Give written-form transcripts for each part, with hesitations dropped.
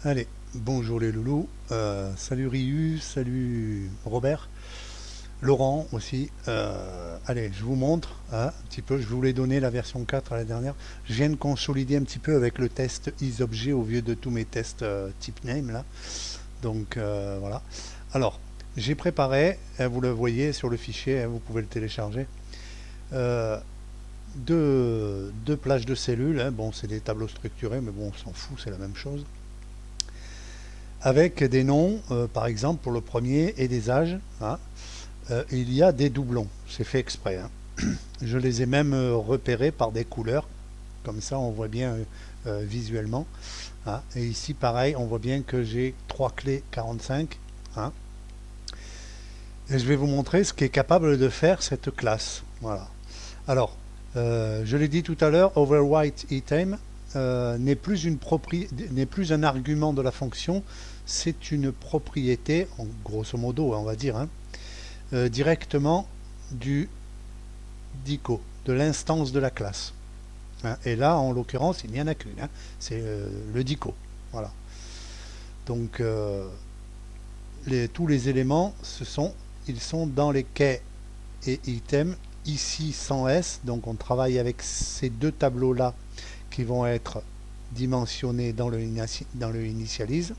Allez, bonjour les loulous, salut Ryu, salut Robert, Laurent aussi. Allez, je vous montre un petit peu, je voulais donner la version 4 à la dernière. Je viens de consolider un petit peu avec le test isObjet au lieu de tous mes tests type name là. Donc voilà. Alors, j'ai préparé, vous le voyez sur le fichier, vous pouvez le télécharger. euh, deux plages de cellules, hein. Bon, c'est des tableaux structurés, mais bon, on s'en fout, c'est la même chose. Avec des noms, par exemple pour le premier, et des âges, hein. Il y a des doublons, c'est fait exprès, hein. Je les ai même repérés par des couleurs, comme ça on voit bien visuellement, hein. Et ici pareil, on voit bien que j'ai trois clés 45, hein. Et je vais vous montrer ce qu'est capable de faire cette classe. Voilà. Alors, je l'ai dit tout à l'heure, overwrite item n'est plus un argument de la fonction, c'est une propriété, grosso modo, on va dire, hein, directement du dico, de l'instance de la classe, hein. Et là, en l'occurrence, il n'y en a qu'une, hein, c'est le dico. Voilà. Donc, tous les éléments, ils sont dans les quais et items, ici sans S, donc on travaille avec ces deux tableaux-là qui vont être dimensionnés dans le initialize.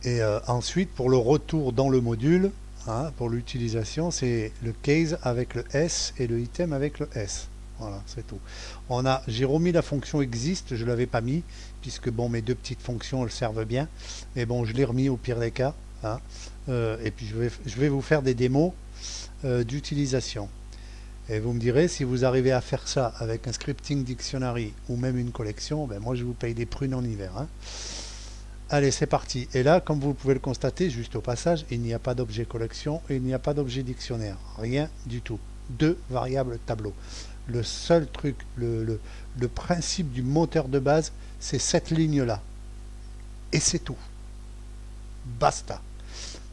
Et ensuite, pour le retour dans le module, hein, pour l'utilisation, c'est le case avec le S et le item avec le S. Voilà, c'est tout. J'ai remis la fonction existe, je ne l'avais pas mis, puisque bon, mes deux petites fonctions, elles servent bien. Mais bon, je l'ai remis au pire des cas, hein. Et puis je vais vous faire des démos d'utilisation. Et vous me direz, si vous arrivez à faire ça avec un scripting dictionary ou même une collection, ben moi je vous paye des prunes en hiver, hein. Allez, c'est parti. Et là, comme vous pouvez le constater, juste au passage, il n'y a pas d'objet collection et il n'y a pas d'objet dictionnaire. Rien du tout. Deux variables tableau. Le seul truc, le principe du moteur de base, c'est cette ligne-là. Et c'est tout. Basta.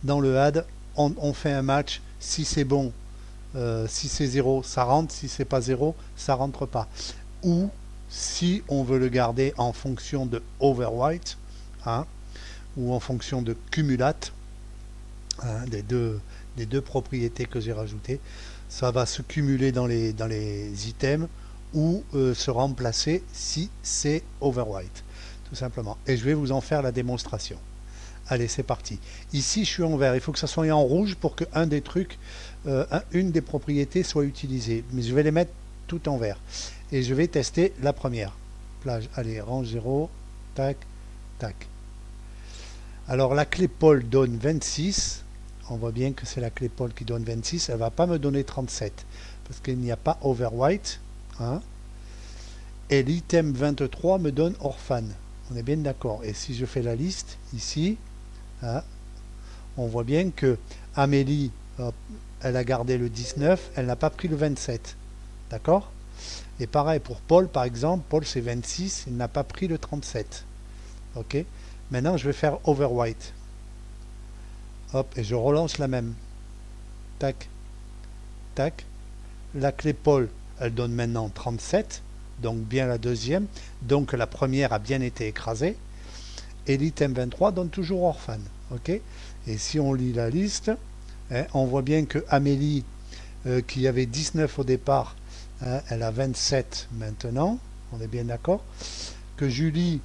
Dans le add, on fait un match. Si c'est bon, si c'est 0, ça rentre. Si c'est pas 0, ça rentre pas. Ou si on veut le garder en fonction de overwrite, hein, ou en fonction de cumulate, hein, des deux propriétés que j'ai rajoutées, ça va se cumuler dans les items ou se remplacer si c'est overwrite, tout simplement. Et je vais vous en faire la démonstration. Allez, c'est parti. Ici, je suis en vert. Il faut que ça soit en rouge pour que une des propriétés soit utilisée. Mais je vais les mettre tout en vert. Et je vais tester la première. Plage, allez, range 0, tac, tac. Alors, la clé Paul donne 26. On voit bien que c'est la clé Paul qui donne 26. Elle ne va pas me donner 37. Parce qu'il n'y a pas overwrite, hein. Et l'item 23 me donne orphan. On est bien d'accord. Et si je fais la liste, ici, hein, on voit bien que Amélie, hop, elle a gardé le 19, elle n'a pas pris le 27. D'accord? Et pareil pour Paul, par exemple, Paul c'est 26, il n'a pas pris le 37. Ok? Maintenant, je vais faire overwrite. Hop, et je relance la même. Tac, tac. La clé Paul, elle donne maintenant 37, donc bien la deuxième. Donc la première a bien été écrasée. Et l'item 23 donne toujours orphan. Ok? Et si on lit la liste, hein, on voit bien que Amélie, qui avait 19 au départ, hein, elle a 27 maintenant. On est bien d'accord. Que Julie,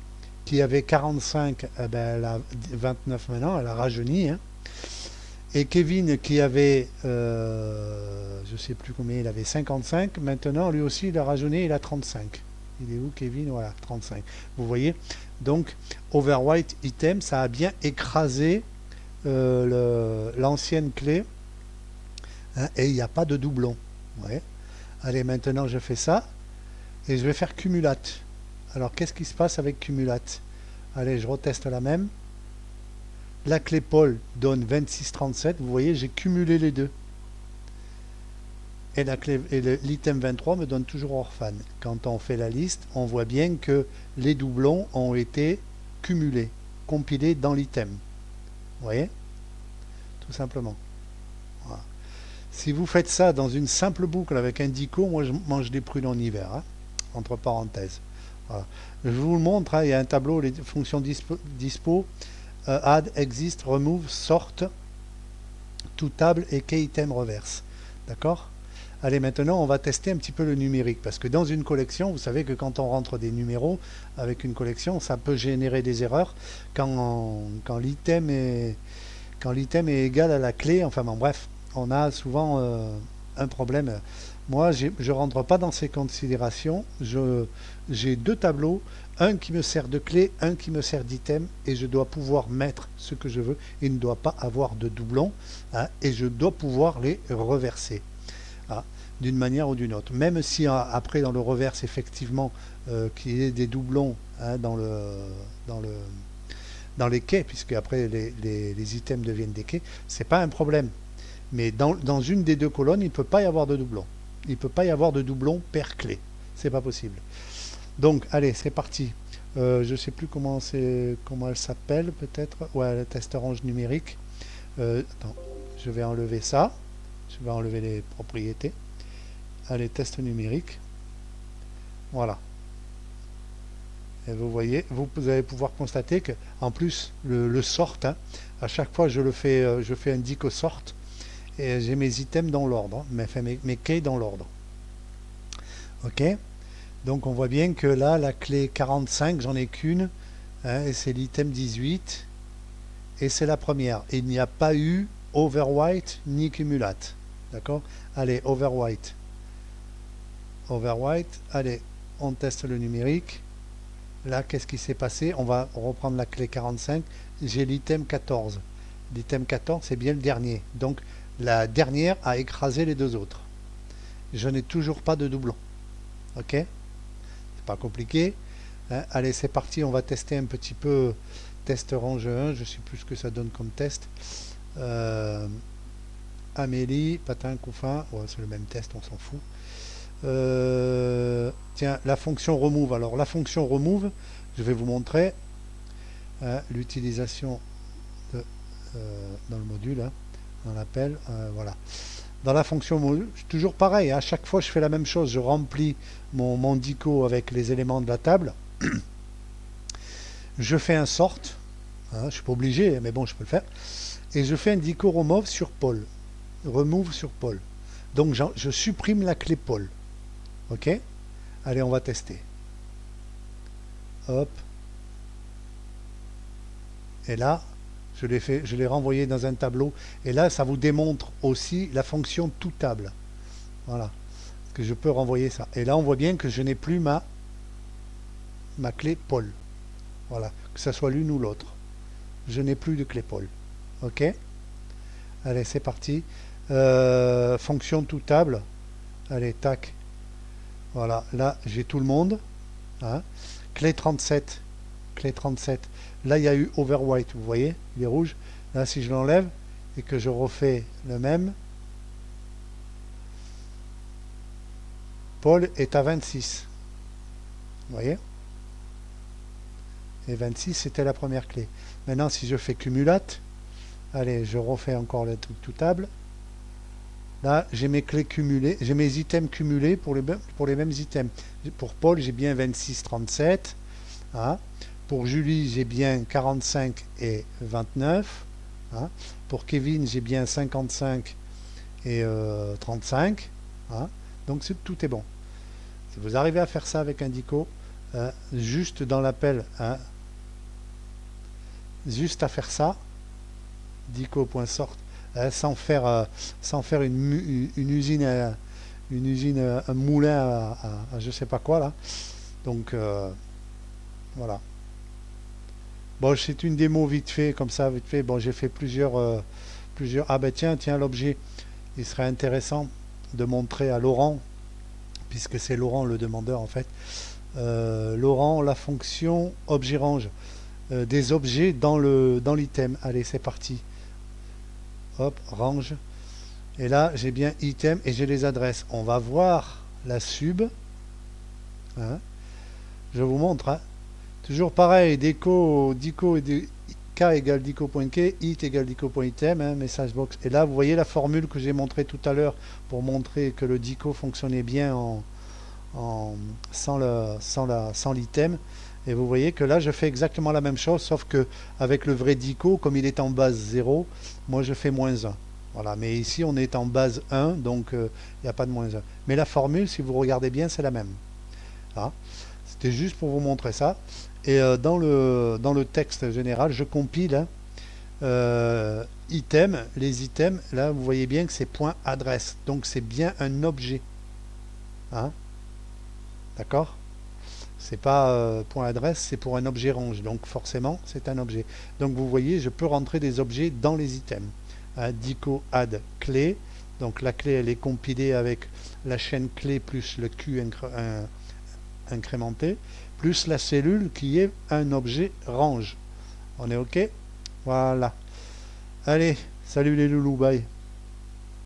qui avait 45, eh ben, elle a 29 maintenant. Elle a rajeuni, hein. Et Kevin, qui avait, je ne sais plus combien, il avait 55. Maintenant, lui aussi, il a rajeuni, il a 35. Il est où, Kevin? Voilà, 35. Vous voyez? Donc, overwrite item, ça a bien écrasé l'ancienne clé, hein, et il n'y a pas de doublon. Ouais. Allez, maintenant je fais ça et je vais faire cumulate. Alors qu'est-ce qui se passe avec cumulate? Allez, je reteste la même. La clé Paul donne 26,37. Vous voyez, j'ai cumulé les deux. Et l'item 23 me donne toujours orphan. Quand on fait la liste, on voit bien que les doublons ont été cumulés, compilés dans l'item. Vous voyez? Tout simplement. Voilà. Si vous faites ça dans une simple boucle avec un dico, moi je mange des prunes en hiver, hein, entre parenthèses. Voilà. Je vous le montre, hein, il y a un tableau, les fonctions dispo, add, exist, remove, sort, to table et key item reverse. D'accord? Allez, maintenant, on va tester un petit peu le numérique, parce que dans une collection, vous savez que quand on rentre des numéros avec une collection, ça peut générer des erreurs quand l'item est égal à la clé. Enfin bon, bref, on a souvent un problème. Moi, je ne rentre pas dans ces considérations. J'ai deux tableaux, un qui me sert de clé, un qui me sert d'item, et je dois pouvoir mettre ce que je veux. Il ne doit pas avoir de doublons, hein, et je dois pouvoir les reverser, hein, d'une manière ou d'une autre. Même si après dans le reverse, effectivement, qu'il y ait des doublons, hein, dans les quais, puisque après les items deviennent des quais, c'est pas un problème. Mais dans une des deux colonnes, il ne peut pas y avoir de doublons. Il ne peut pas y avoir de doublons per clé. C'est pas possible. Donc, allez, c'est parti. Je ne sais plus comment elle s'appelle, peut-être. Ouais, le test orange numérique. Attends, je vais enlever ça. Je vais enlever les propriétés. Allez, test numérique. Voilà. Et vous voyez, vous allez pouvoir constater que, en plus, le sort, hein, à chaque fois je fais un dico sort, et j'ai mes items dans l'ordre, mes keys dans l'ordre. Ok? Donc on voit bien que là, la clé 45, j'en ai qu'une, hein, et c'est l'item 18, et c'est la première. Il n'y a pas eu overwrite ni cumulate. D'accord? Allez, overwrite. Overwrite, allez, on teste le numérique. Là, qu'est-ce qui s'est passé? On va reprendre la clé 45. J'ai l'item 14. L'item 14, c'est bien le dernier. Donc, la dernière a écrasé les deux autres. Je n'ai toujours pas de doublon. Ok? C'est pas compliqué. Hein? Allez, c'est parti. On va tester un petit peu. Test range 1. Je ne sais plus ce que ça donne comme test. Amélie, patin, couffin. Ouais, c'est le même test, on s'en fout. Tiens, la fonction remove. Alors la fonction remove, je vais vous montrer l'utilisation dans le module, hein, on l'appelle, voilà. Dans la fonction module, toujours pareil, à chaque fois je fais la même chose, je remplis mon dico avec les éléments de la table, je fais un sort, hein, je ne suis pas obligé, mais bon, je peux le faire, et je fais un dico remove sur Paul, remove sur Paul. Donc je supprime la clé Paul. Ok? Allez, on va tester. Hop. Et là, je l'ai renvoyé dans un tableau. Et là, ça vous démontre aussi la fonction tout table. Voilà. Que je peux renvoyer ça. Et là, on voit bien que je n'ai plus ma clé Paul. Voilà. Que ce soit l'une ou l'autre. Je n'ai plus de clé Paul. Ok? Allez, c'est parti. Fonction tout table. Allez, tac. Voilà, là j'ai tout le monde. Hein. Clé 37. Clé 37. Là il y a eu overwrite, vous voyez, il est rouge. Là si je l'enlève et que je refais le même, Paul est à 26. Vous voyez? Et 26 c'était la première clé. Maintenant si je fais cumulate, allez, je refais encore le truc tout table. Là, j'ai mes clés cumulées, j'ai mes items cumulés pour les mêmes items. Pour Paul, j'ai bien 26, 37. Hein. Pour Julie, j'ai bien 45 et 29. Hein. Pour Kevin, j'ai bien 55 et 35. Hein. Donc tout est bon. Si vous arrivez à faire ça avec un dico, juste dans l'appel, hein, juste à faire ça, dico.sort. Sans faire une usine, un moulin à je sais pas quoi là. Donc voilà. Bon, c'est une démo vite fait, comme ça, vite fait. Bon, j'ai fait plusieurs. Ah ben tiens, l'objet. Il serait intéressant de montrer à Laurent, puisque c'est Laurent le demandeur en fait. Laurent, la fonction objet range. Des objets dans l'item. Allez, c'est parti. Hop, range. Et là, j'ai bien item et j'ai les adresses. On va voir la sub. Hein. Je vous montre. Hein. Toujours pareil, dico et k égale dico.key, it égale dico.item, hein, message box. Et là, vous voyez la formule que j'ai montrée tout à l'heure pour montrer que le dico fonctionnait bien sans l'item. Et vous voyez que là, je fais exactement la même chose, sauf que avec le vrai dico, comme il est en base 0, moi je fais -1. Voilà, mais ici on est en base 1, donc il n'y a pas de -1. Mais la formule, si vous regardez bien, c'est la même. Hein. C'était juste pour vous montrer ça. Et dans le texte général, je compile hein, les items. Là, vous voyez bien que c'est point adresse. Donc c'est bien un objet. Hein. D'accord? C'est pas point adresse, c'est pour un objet range. Donc forcément, c'est un objet. Donc vous voyez, je peux rentrer des objets dans les items. Hein, dico add clé. Donc la clé, elle est compilée avec la chaîne clé plus le Q incrémenté, plus la cellule qui est un objet range. On est OK? Voilà. Allez, salut les loulous, bye.